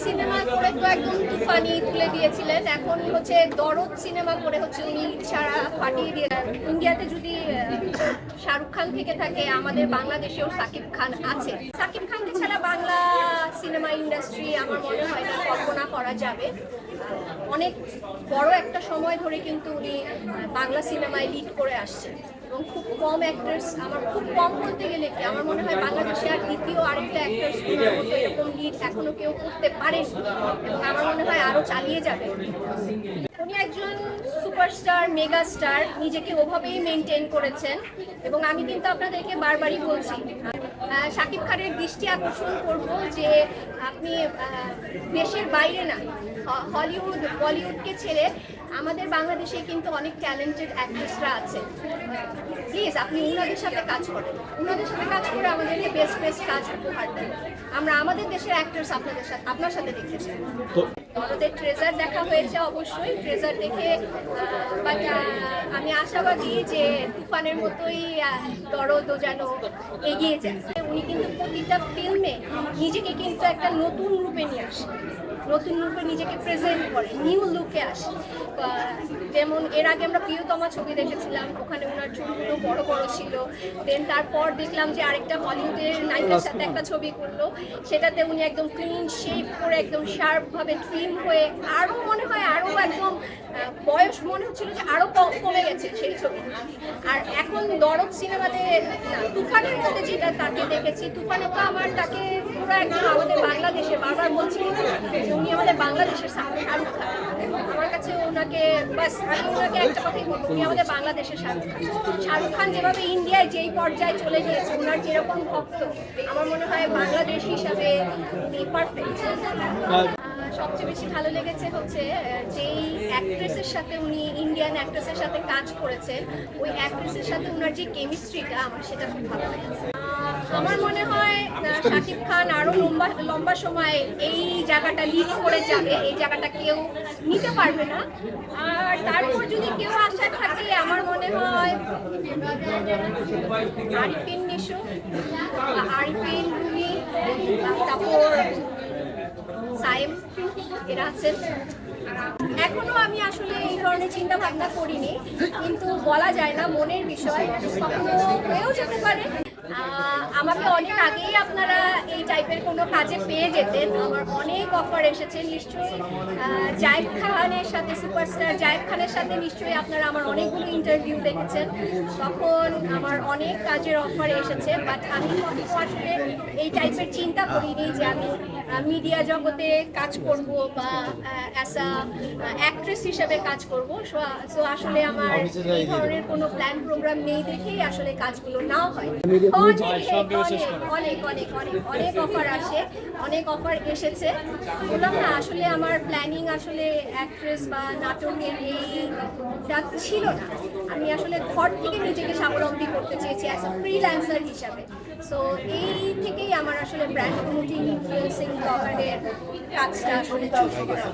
Cinema করে তো একদম তুফানি তুলে দিয়েছিলেন, এখন হচ্ছে দরদ সিনেমা করে হচ্ছে উনি সারা ফাটিয়ে দিয়ে। ইন্ডিয়াতে যদি শাহরুখ খান থেকে থাকে, আমাদের বাংলাদেশেও সাকিব খান আছে। সাকিব খানকে ছাড়া বাংলা সিনেমা ইন্ডাস্ট্রি আমার মনে হয় না কল্পনা করা যাবে। অনেক বড় একটা সময় ধরে কিন্তু উনি বাংলা সিনেমায় লিড করে আসছেন এবং খুব কম অ্যাক্টর্স, আমার খুব কম বলতে গেলে কি আমার মনে হয় বাংলাদেশে আর দ্বিতীয় আরেকটা অ্যাক্টর্স মতো এরকম লিড এখনো কেউ করতে পারেন এবং আমার মনে হয় আরো চালিয়ে যাবে। উনি একজন সুপারস্টার, মেগা স্টার, নিজেকে ওভাবেই মেনটেন করেছেন এবং আমি কিন্তু আপনাদেরকে বারবারই বলছি শাকিব খানের দৃষ্টি আকর্ষণ করব যে আপনি দেশের বাইরে না, হলিউড বলিউডকে ছেড়ে আমাদের বাংলাদেশে কিন্তু অনেক ট্যালেন্টেড অ্যাক্ট্রেসরা আছে। প্লিজ আপনি ওনাদের সাথে কাজ করেন, ওনাদের সাথে কাজ করে আমাদেরকে বেস্ট বেস্ট কাজ উপহার দেন। আমরা আমাদের দেশের অ্যাক্টর্স আপনার সাথে দেখেছি। আমাদের ট্রেজার দেখা হয়েছে, অবশ্যই ট্রেজার দেখে বাট আমি আশাবাদী যে তুফানের মতোই দরদও যেন এগিয়ে যায়। উনি কিন্তু প্রতিটা ফিল্মে নিজেকে কিন্তু একটা নতুন রূপে নিয়ে আসে, নতুন রূপে নিজেকে প্রেজেন্ট করে, নিউ লুকে আসে। যেমন এর আগে আমরা প্রিয়তমা ছবি দেখেছিলাম, ওখানে ওনার চুলগুলো বড় বড় ছিল। দেন তারপর দেখলাম যে আরেকটা বলিউডের নায়িকার সাথে একটা ছবি করলো, সেটাতে উনি একদম ক্লিন শেপ করে একদম শার্পভাবে ট্রিম হয়ে আরও মনে হয় আরও একদম বয়স মনে হচ্ছিল যে আরও কমে গেছে সেই ছবি। আর এখন দরদ সিনেমাতে তুফানের মধ্যে যেটা তাকে দেখেছি, তুফানে তো আমার তাকে পুরো একদম আমাদের বাংলাদেশে বারবার বলছি উনি আমাদের বাংলাদেশের শাহরুখ খান। আমার কাছে ওনাকে বাস আমি ওনাকে একটা কথাই বলবো, উনি আমাদের বাংলাদেশের শাহরুখ খান। শাহরুখ খান যেভাবে ইন্ডিয়ায় যেই পর্যায়ে চলে গিয়েছে, ওনার যেরকম ভক্ত, আমার মনে হয় বাংলাদেশ হিসাবে উনি পারফেক্ট। সবচেয়ে বেশি ভালো লেগেছে হচ্ছে যেই অ্যাক্ট্রেসের সাথে উনি ইন্ডিয়ান অ্যাক্ট্রেসের সাথে কাজ করেছেন, ওই অ্যাক্ট্রেসের সাথে ওনার যে কেমিস্ট্রিটা, আমার সেটা খুব ভালো লেগেছে। আমার মনে হয় শাকিব খান আরও লম্বা সময় এই জায়গাটা লিড করে যাবে, এই জায়গাটা কেউ নিতে পারবে না। আর তারপর যদি কেউ আশা থাকে, আমার মনে হয় আরিফিন নিশো, আরিফিন রুমি, তারপর সাইম, এরা আছেন। এখনো আমি আসলে এই ধরনের চিন্তা ভাবনা করিনি, কিন্তু বলা যায় না, মনের বিষয়, কখনো হয়েও যেতে পারে। আমাকে অনেক আগেই আপনারা এই টাইপের কোনো কাজে পেয়ে যেতেন, আমার অনেক অফার এসেছে। নিশ্চয়ই জায়েদ খানের সাথে, সুপারস্টার জায়েদ খানের সাথে নিশ্চয়ই আপনারা আমার অনেকগুলো ইন্টারভিউ দেখেছেন, তখন আমার অনেক কাজের অফার এসেছে। বাট আমি আসলে এই টাইপের চিন্তা করিনি যে আমি মিডিয়া জগতে কাজ করব বা অ্যাজ আ অ্যাক্ট্রেস হিসেবে কাজ করব। সো আসলে আমার এই ধরনের কোনো প্ল্যান প্রোগ্রাম নেই দেখেই আসলে কাজগুলো নাও হয়। অনেক অনেক অনেক অনেক অফার আসে, অনেক অফার এসেছে। বললাম না, আসলে আমার প্ল্যানিং আসলে অ্যাক্ট্রেস বা নাটকের এইটা ছিল না। আমি আসলে ঘর থেকে নিজেকে স্বাবলম্বী করতে চেয়েছি অ্যাজ আ ফ্রিল্যান্সার হিসাবে। সো এই থেকেই আমার আসলে ব্র্যান্ড প্রমোটিং, ইনফ্লুয়েন্সিং ব্লগারের কাজটা আসলে চুজ করা।